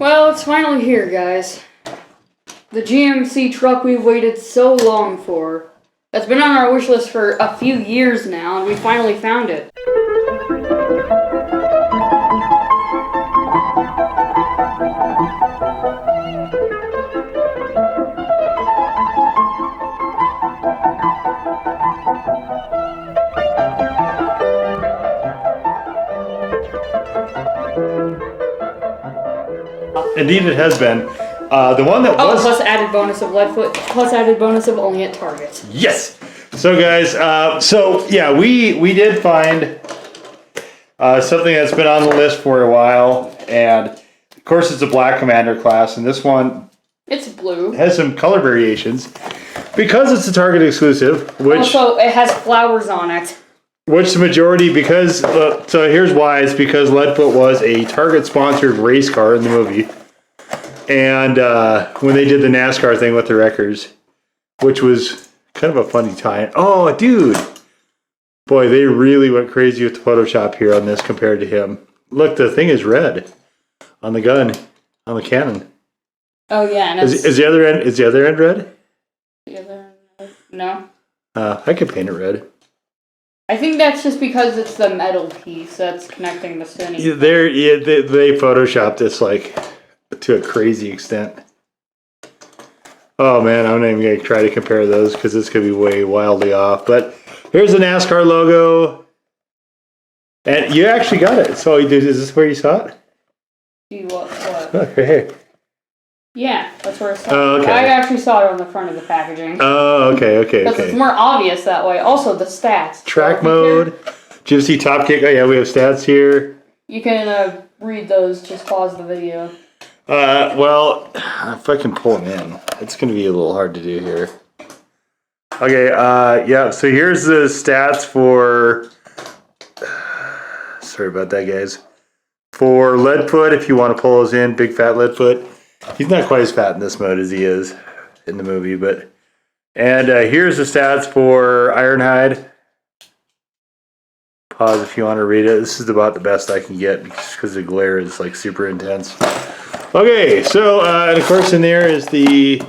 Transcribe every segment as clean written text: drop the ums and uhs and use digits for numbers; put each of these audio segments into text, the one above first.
Well, it's finally here, guys. The GMC truck we've waited so long for. That's been on our wish list for a few years now, and we finally found it. Indeed, it has been. The one that was... plus added bonus of Leadfoot, plus added bonus of only at Target. Yes! So guys, we did find something that's been on the list for a while, and of course it's a black Commander class, and this one... It's blue. Has some color variations. Because it's a Target exclusive, which... Also, it has flowers on it. Which the majority, because... so here's why. It's because Leadfoot was a Target-sponsored race car in the movie. And when they did the NASCAR thing with the wreckers, which was kind of a funny time. Oh, dude! Boy, they really went crazy with the Photoshop here on this compared to him. Look, the thing is red on the gun, on the cannon. Oh yeah, and is the other end red? The other end, no. I could paint it red. I think that's just because it's the metal piece that's connecting the cine. Yeah, they photoshopped this like to a crazy extent. Oh man, I'm not even gonna try to compare those because this could be way wildly off. But here's the NASCAR logo, and you actually got it. So is this where you saw it? See what? Look right here. Yeah, that's where I saw it. Oh, okay. I actually saw it on the front of the packaging. Oh, okay. Because it's more obvious that way. Also, the stats. Track mode. Gypsy top kick. Oh yeah, we have stats here. You can read those. Just pause the video. Well, if I can pull them in, it's going to be a little hard to do here. Okay, yeah, so here's the stats for... Sorry about that, guys. For Leadfoot, if you want to pull those in, big fat Leadfoot. He's not quite as fat in this mode as he is in the movie, but... And here's the stats for Ironhide. Pause if you want to read it. This is about the best I can get because the glare is like super intense. Okay, so and of course in there is the...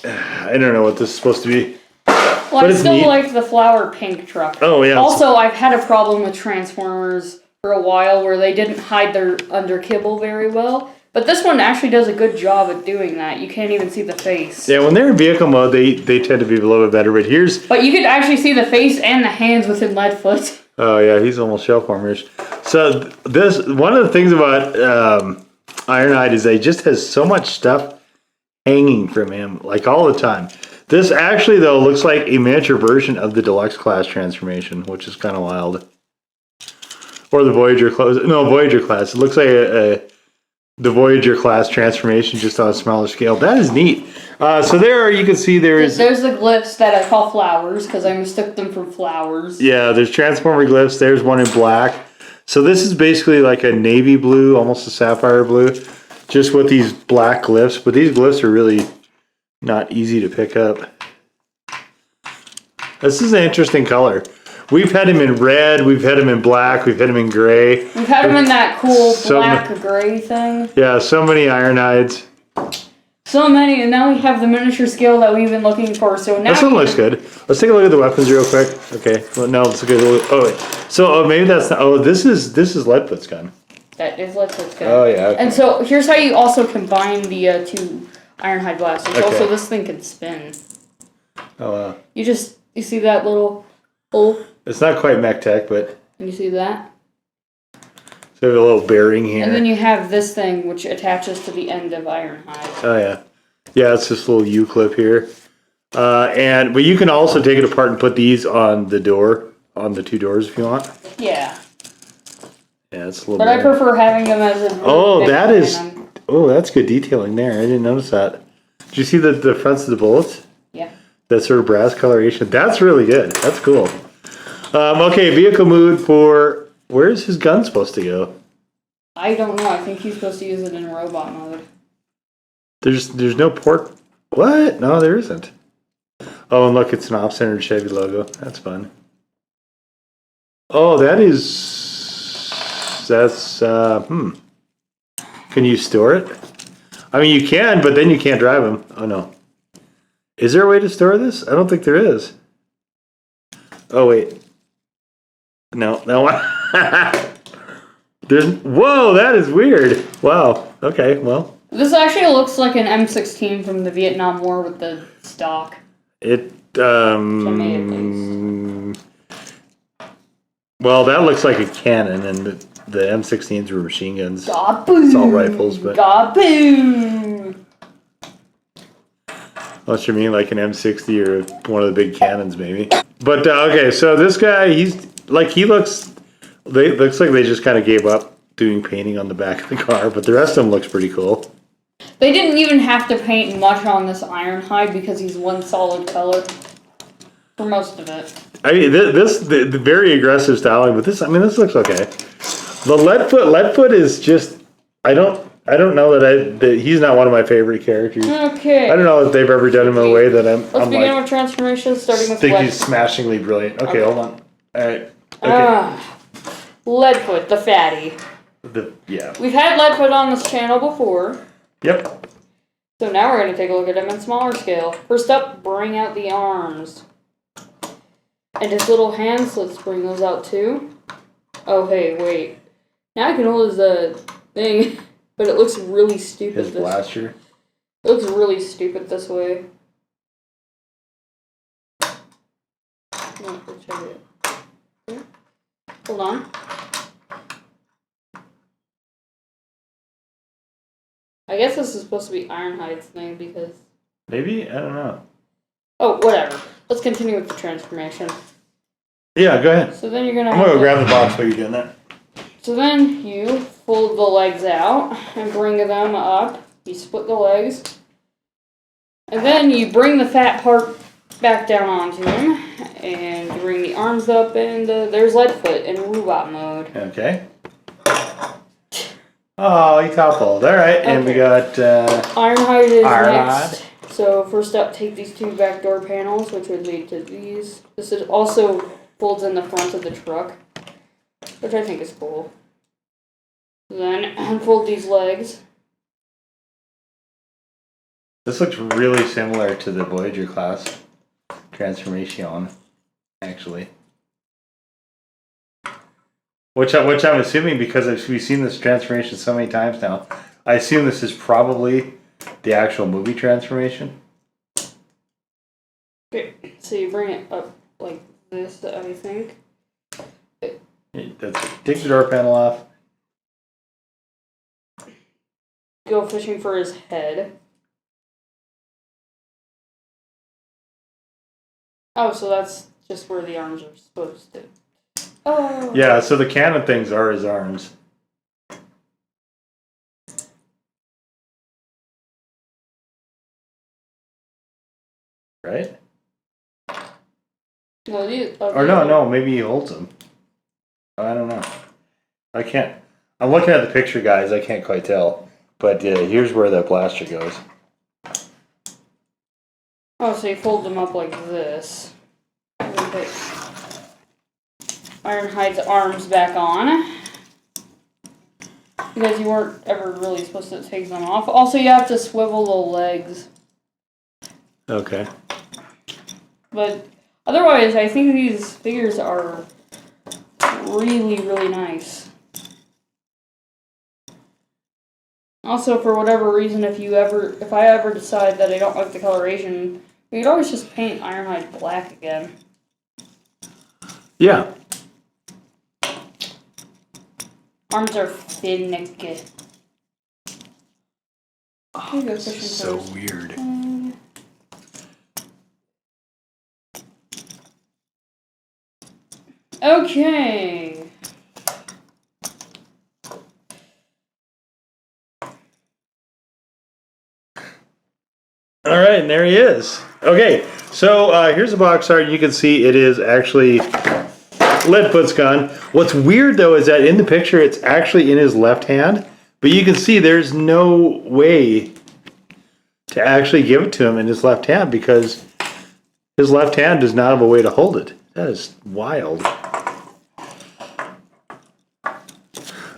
I don't know what this is supposed to be. Well, but I still like the flower pink truck. Oh yeah. Also, I've had a problem with Transformers for a while where they didn't hide their under kibble very well. But this one actually does a good job at doing that. You can't even see the face. Yeah, when they're in vehicle mode, they tend to be a little bit better. But here's... But you could actually see the face and the hands within Leadfoot. Oh yeah, he's almost shell-formerish. So this... One of the things about Ironhide is that he just has so much stuff hanging from him, like all the time. This actually, though, looks like a miniature version of the Deluxe class transformation, which is kind of wild. Or the Voyager class. No, Voyager class. It looks like the Voyager class transformation just on a smaller scale. That is neat. So there you can see there's Yeah, there's Transformer glyphs. There's one in black. So this is basically like a navy blue, almost a sapphire blue, just with these black glyphs. But these glyphs are really not easy to pick up. This is an interesting color. We've had him in red, we've had him in black, we've had him in gray. We've had him in that cool black-gray thing. Yeah, so many Ironhides. So many, and now we have the miniature scale that we've been looking for. So now this one looks good. Let's take a look at the weapons real quick. Okay, well, no, let's look at the... Oh, wait. So maybe that's not... Oh, this is Leadfoot's gun. That is Leadfoot's gun. Oh, yeah. Okay. And so here's how you also combine the two Ironhide blasters. Okay. Also, this thing can spin. Oh, wow. You see that little hole? It's not quite mech tech, but... And you see that? So we have a little bearing here. And then you have this thing, which attaches to the end of Ironhide. Oh, yeah. Yeah, it's this little U-clip here. But you can also take it apart and put these on the door, on the two doors if you want. Yeah. Yeah, it's a little But I prefer having them as a... Oh, that is... Oh, that's good detailing there. I didn't notice that. Did you see the fronts of the bullets? Yeah. That sort of brass coloration. That's really good. That's cool. Okay, vehicle mood for... Where's his gun supposed to go? I don't know. I think he's supposed to use it in robot mode. There's no port... What? No, there isn't. Oh, and look, it's an off-centered Chevy logo. That's fun. Oh, that is... That's, kind Can you store it? I mean, you can, but then you can't drive them. Oh, no. Is there a way to store this? I don't think there is. Oh, wait. No, that one. Whoa, that is weird. Wow. Okay, well. This actually looks like an M16 from the Vietnam War with the stock. It, To me, at least. Well, that looks like a cannon, and the M16s were machine guns. Gaboo! Assault rifles, but. Gaboo! Unless you mean like an M60 or one of the big cannons, maybe. But, okay, so this guy, he looks like they just kind of gave up doing painting on the back of the car, but the rest of them looks pretty cool. They didn't even have to paint much on this Ironhide because he's one solid color for most of it. I mean, the very aggressive styling, but this looks okay. The Leadfoot is just, I don't know that he's not one of my favorite characters. Okay. I don't know if they've ever done him in a way that Let's begin with transformation, starting with I think Leadfoot. he's smashingly brilliant. Okay, hold on. All right. Okay. Leadfoot, the fatty. Yeah. We've had Leadfoot on this channel before. Yep. So now we're going to take a look at him in smaller scale. First up, bring out the arms. And his little hands, let's bring those out too. Oh, hey, wait. Now I can hold his thing, but it looks really stupid. His blaster. It looks really stupid this way. No, let's try it. Okay. Hold on. I guess this is supposed to be Ironhide's thing because... Maybe? I don't know. Oh, whatever. Let's continue with the transformation. Yeah, go ahead. So then you're going to I'm going to grab the box while you're doing that. So then you fold the legs out and bring them up. You split the legs. And then you bring the fat part back down onto him. And you bring the arms up and there's Leadfoot in robot mode. Okay. Oh, he toppled. All right, and we got... Ironhide is Ironhide. next. So first up, take these two back door panels, which would lead to these. This is also folds in the front of the truck, which I think is cool. Then unfold these legs. This looks really similar to the Voyager class transformation, actually. Which I'm assuming, because we've seen this transformation so many times now, I assume this is probably the actual movie transformation. Okay, so you bring it up like this, I think. Take the door panel off. Go fishing for his head. Oh, so that's just where the arms are supposed to. Oh. Yeah, so the cannon things are his arms. Right? No, Or no, maybe he holds them. I don't know. I can't. I'm looking at the picture, guys. I can't quite tell. But here's where that blaster goes. Oh, so you fold them up like this. And then put Ironhide's arms back on. Because you weren't ever really supposed to take them off. Also, you have to swivel the legs. Okay. But otherwise, I think these figures are really, really nice. Also, for whatever reason, if I ever decide that I don't like the coloration, we could always just paint Ironhide black again. Yeah. Arms are finicky. Oh, this is so weird. Okay. All right, and there he is. Okay, so here's the box art. You can see it is actually Leadfoot's gun. What's weird, though, is that in the picture, it's actually in his left hand. But you can see there's no way to actually give it to him in his left hand because his left hand does not have a way to hold it. That is wild.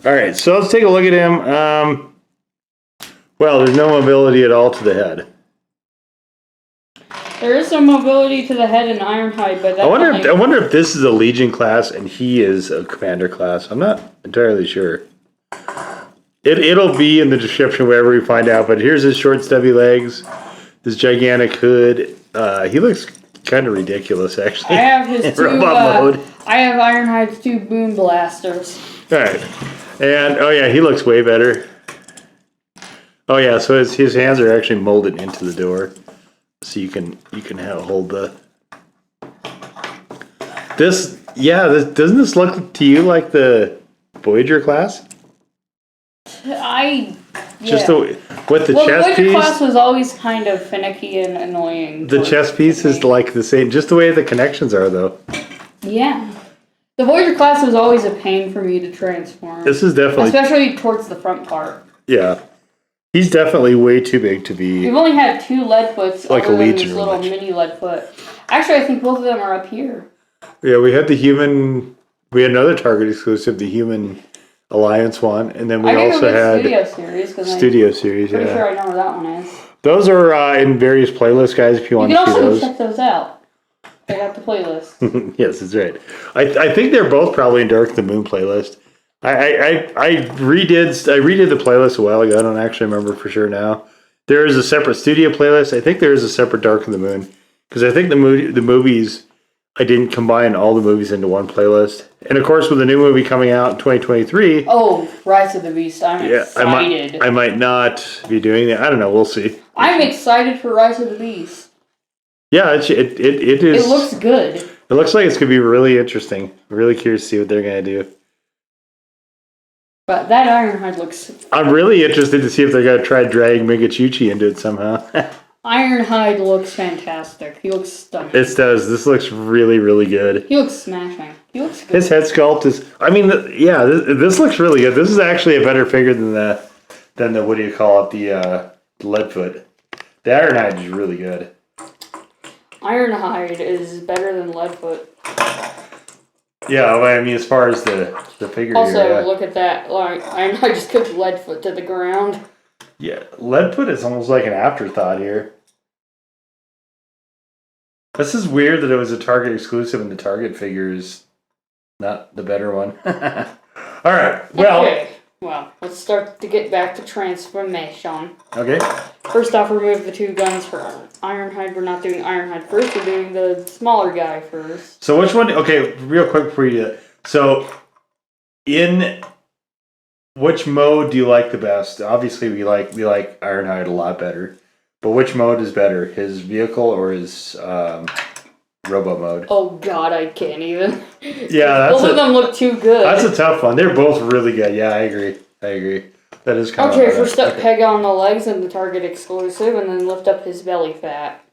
All right, so let's take a look at him. Well, there's no mobility at all to the head. There is some mobility to the head in Ironhide, but I wonder if this is a Legion class and he is a Commander class. I'm not entirely sure. It'll be in the description wherever we find out. But here's his short, stubby legs, his gigantic hood. He looks kind of ridiculous, actually. I have his two. Robot mode. I have Ironhide's 2 boom blasters. All right, and oh yeah, he looks way better. Oh yeah, so his hands are actually molded into the door, so you can hold the. This doesn't this look to you like the Voyager class? Just with the chest piece. The Voyager class was always kind of finicky and annoying. The chest piece is like the same, just the way the connections are, though. Yeah, the Voyager class was always a pain for me to transform. This is definitely, especially towards the front part. Yeah, he's definitely way too big to be. We've only had 2 Leadfoots, like a Legion little mini Leadfoot. Actually, I think both of them are up here. Yeah, we had the human. We had another Target exclusive, the Human Alliance one, and then we also had Studio Series. Studio Series, pretty sure I know where that one is. Those are in various playlists, guys. If you want to see those, you can also check those out. They got the playlist. Yes, that's right. I think they're both probably in Dark the Moon playlist. I redid the playlist a while ago. I don't actually remember for sure now. There is a separate studio playlist. I think there is a separate Dark of the Moon because I think the movies. I didn't combine all the movies into one playlist. And of course, with the new movie coming out in 2023... Oh, Rise of the Beast. I'm excited. I might not be doing that. I don't know. We'll see. I'm excited for Rise of the Beast. Yeah, it is... It looks good. It looks like it's going to be really interesting. I'm really curious to see what they're going to do. But that Ironhide looks... I'm really interested to see if they're going to try dragging Migachuchi into it somehow. Ironhide looks fantastic. He looks stunning. It does. This looks really, really good. He looks smashing. He looks good. His head sculpt is... I mean, this looks really good. This is actually a better figure than the what do you call it, the Leadfoot. The Ironhide is really good. Ironhide is better than Leadfoot. Yeah, I mean, as far as the figure also, here, look at that. Like, Ironhide just took Leadfoot to the ground. Yeah, Leadfoot is almost like an afterthought here. This is weird that it was a Target exclusive and the Target figure is not the better one. All right, well... Okay, well, let's start to get back to transformation. Okay. First off, remove the 2 guns for Ironhide. We're not doing Ironhide first. We're doing the smaller guy first. So which one... Okay, real quick before you do that. So, in... which mode do you like the best? Obviously, we like Ironhide a lot better. But which mode is better? His vehicle or his robo mode? Oh God, I can't even. Yeah, both of them look too good. That's a tough one. They're both really good. Yeah, I agree. That is kind of okay. First up, peg on the legs and the Target exclusive, and then lift up his belly fat.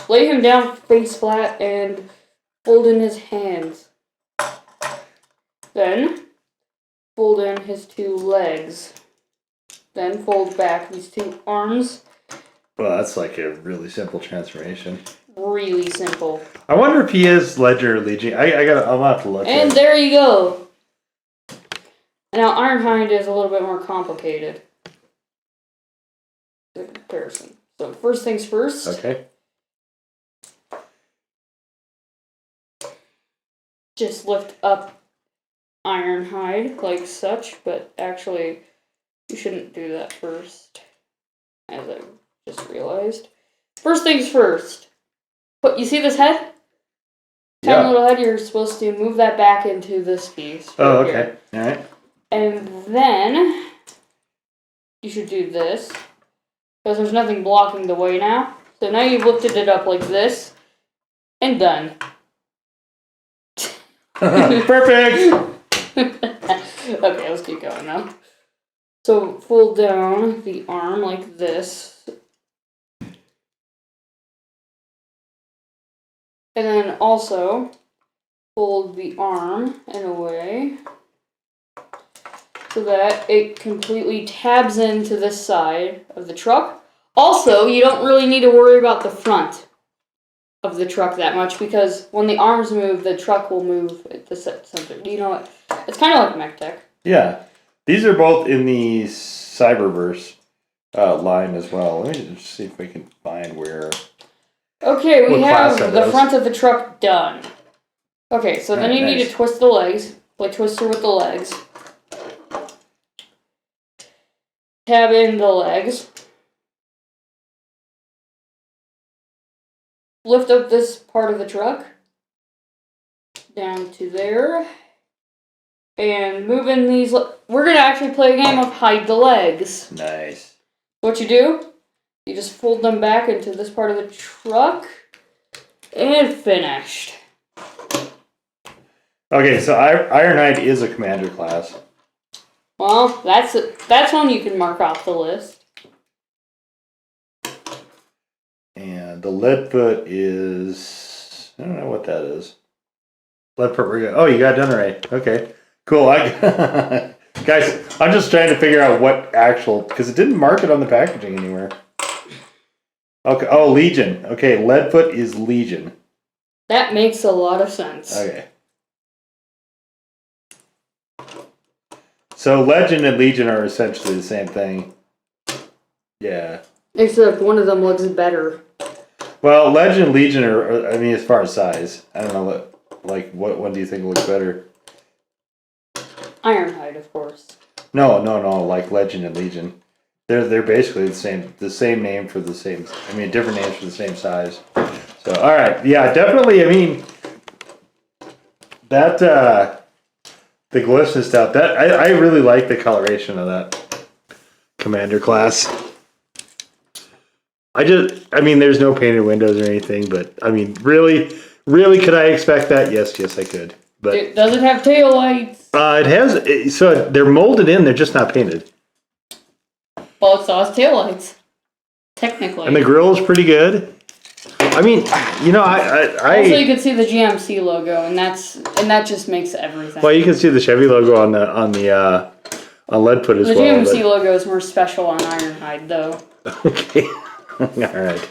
Lay him down face flat and fold in his hands. Then fold in his 2 legs. Then fold back these 2 arms. Well, that's like a really simple transformation. Really simple. I wonder if he is Ledger or Legion. I'll have to look. And there you go. Now Ironhide is a little bit more complicated. The comparison. So first things first. Okay. Just lift up Ironhide like such, but actually you shouldn't do that first, as I just realized. First things first. You see this head? Tiny little head, you're supposed to move that back into this piece. Right okay. Here. Alright. And then you should do this, because there's nothing blocking the way now. So now you've lifted it up like this, and done. Perfect! Okay, let's keep going now. So fold down the arm like this. And then also fold the arm in a way so that it completely tabs into this side of the truck. Also, you don't really need to worry about the front of the truck that much because when the arms move, the truck will move at the center. You know what? It's kind of like MechTech. Yeah. These are both in the Cyberse. line as well. Let me just see if we can find where. Okay, we What class have that the is. front of the truck done. Okay, so then you need Nice. to twist the legs. Play twister with the legs. Tab in the legs. Lift up this part of the truck. Down to there. And move in these. We're going to actually play a game of hide the legs. Nice. What you do, you just fold them back into this part of the truck. And finished. Okay, so Ironhide is a commander class. Well, that's one you can mark off the list. And the Leadfoot is... I don't know what that is. Leadfoot, oh, you got it done right. Okay, cool. Guys, I'm just trying to figure out what actual... Because it didn't mark it on the packaging anywhere. Okay, oh, Legion. Okay, Leadfoot is Legion. That makes a lot of sense. Okay. So Legend and Legion are essentially the same thing. Yeah. Except one of them looks better. Well, Legend and Legion are, I mean, as far as size, I don't know, like, what one do you think looks better? Ironhide, of course. No, like Legend and Legion. They're basically the same name for the same, I mean, different names for the same size. So, alright, yeah, definitely, I mean, that, the glyphs and stuff, that, I really like the coloration of that commander class. I mean, there's no painted windows or anything, but, I mean, really could I expect that? Yes, I could. But Does it have tail lights? it has, so they're molded in, they're just not painted. Well, it still has tail lights. Technically. And the grill is pretty good. I mean, you know, Also, you can see the GMC logo, and that just makes everything. Well, you can see the Chevy logo on Leadfoot as the well. The GMC logo is more special on Ironhide, though. Okay. All right.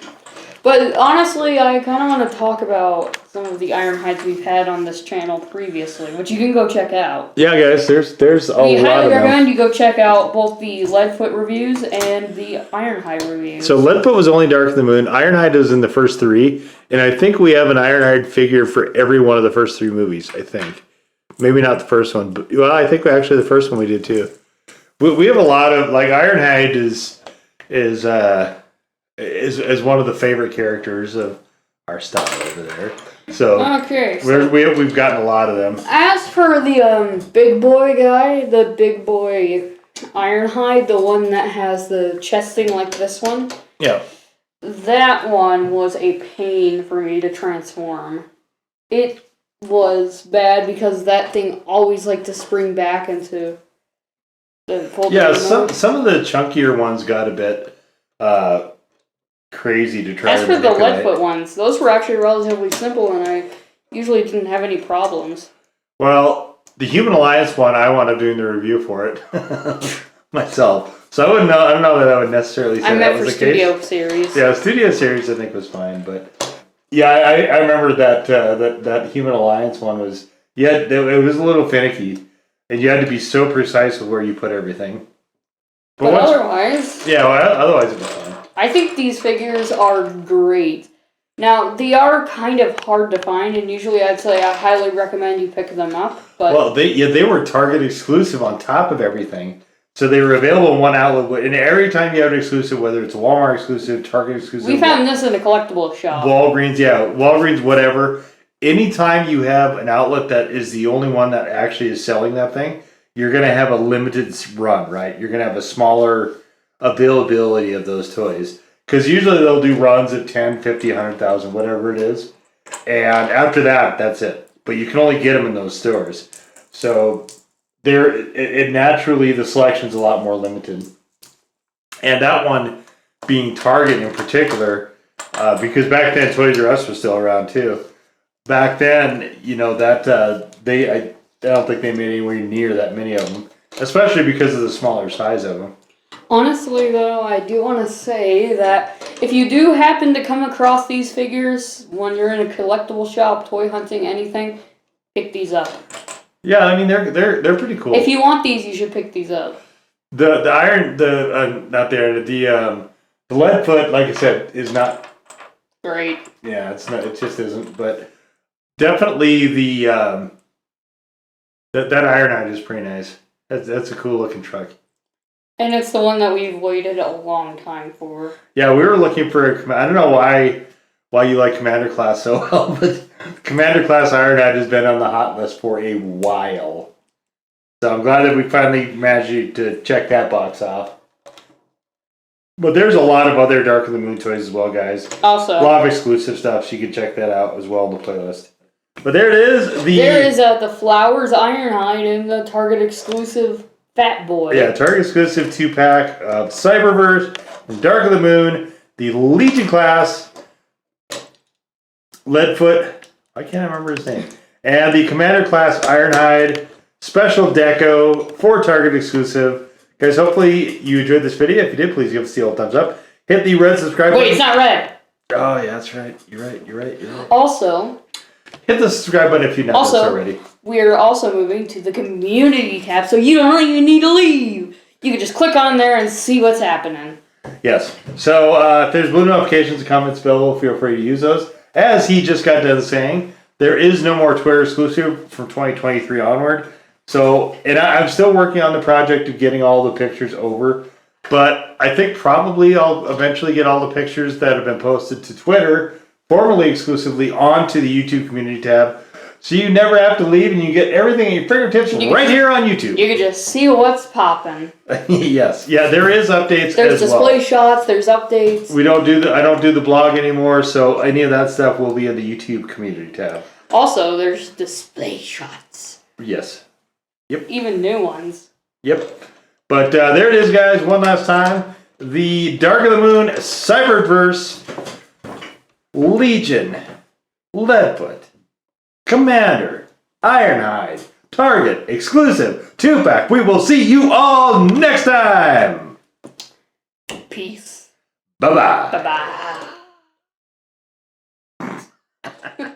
But honestly, I kind of want to talk about some of the Ironhides we've had on this channel previously, which you can go check out. Yeah, guys, there's a lot We of highly them. recommend you go check out both the Leadfoot reviews and the Ironhide reviews. So Leadfoot was only Dark of the Moon. Ironhide is in the first 3, and I think we have an Ironhide figure for every one of the first 3 movies. I think, maybe not the first one, but well, I think actually the first one we did too. We have a lot of like Ironhide is one of the favorite characters of our style over there. So okay, we've gotten a lot of them. As for the big boy guy, the big boy Ironhide, the one that has the chesting like this one. Yeah. That one was a pain for me to transform. It was bad because that thing always liked to spring back into the full. Yeah, some of the chunkier ones got a bit crazy to try. As to for the manipulate. Leadfoot ones, those were actually relatively simple, and I usually didn't have any problems. Well, the Human Alliance one, I wound up doing the review for it myself. So I don't know that I would necessarily say I that meant was for the case. studio series. Yeah, studio series I think was fine, but yeah, I remember that that Human Alliance one was it was a little finicky, and you had to be so precise with where you put everything. But otherwise, yeah, well, otherwise it was fine. I think these figures are great. Now, they are kind of hard to find, and usually I'd say I highly recommend you pick them up. But well, they were Target exclusive on top of everything. So they were available in one outlet, and every time you have an exclusive, whether it's a Walmart exclusive, Target exclusive, we found this in a collectible shop. Walgreens, whatever. Anytime you have an outlet that is the only one that actually is selling that thing, you're going to have a limited run, right? You're going to have a smaller availability of those toys. Because usually they'll do runs of 10, 50, 100,000, whatever it is. And after that, that's it. But you can only get them in those stores. So naturally the selection's a lot more limited. And that one being Target in particular, because back then Toys R Us was still around too. Back then, you know, that I don't think they made anywhere near that many of them, especially because of the smaller size of them. Honestly, though, I do want to say that if you do happen to come across these figures when you're in a collectible shop, toy hunting, anything, pick these up. Yeah, I mean they're pretty cool. If you want these, you should pick these up. The iron, not the iron, the Leadfoot, like I said, is not Great. Yeah, it's not. It just isn't. But definitely the that Ironhide is pretty nice. That's a cool looking truck. And it's the one that we've waited a long time for. Yeah, we were looking for a. I don't know why you like Commander Class so well, but Commander Class Ironhide has been on the hot list for a while. So I'm glad that we finally managed to check that box off. But there's a lot of other Dark of the Moon toys as well, guys. Also, A lot of exclusive stuff, so you can check that out as well in the playlist. But there it is. There is the Flowers Ironhide and the Target exclusive Fat Boy. Yeah, Target exclusive 2-pack of Cyberse, Dark of the Moon, the Legion class, Leadfoot, I can't remember his name, and the Commander Class Ironhide special deco for Target exclusive. Guys, hopefully you enjoyed this video. If you did, please give us the old thumbs up. Hit the red subscribe button. Wait, it's not red. Oh, yeah, that's right. You're right. Also, hit the subscribe button if you've not done so already. We're also moving to the community tab, so you don't even need to leave. You can just click on there and see what's happening. Yes. So if there's blue notifications and comments below, feel free to use those. As he just got done saying, there is no more Twitter exclusive from 2023 onward. So, and I'm still working on the project of getting all the pictures over. But I think probably I'll eventually get all the pictures that have been posted to Twitter, formerly exclusively, onto the YouTube community tab. So you never have to leave and you get everything at your fingertips right here on YouTube. You can just see what's popping. Yes. Yeah, there is updates There's as well. display shots, there's updates. I don't do the blog anymore, so any of that stuff will be in the YouTube community tab. Also, there's display shots. Yes. Yep. Even new ones. Yep. But there it is, guys. One last time. The Dark of the Moon Cyberverse Legion Leadfoot Commander Ironhide Target exclusive 2-pack. We will see you all next time. Peace. Bye-bye. Bye-bye.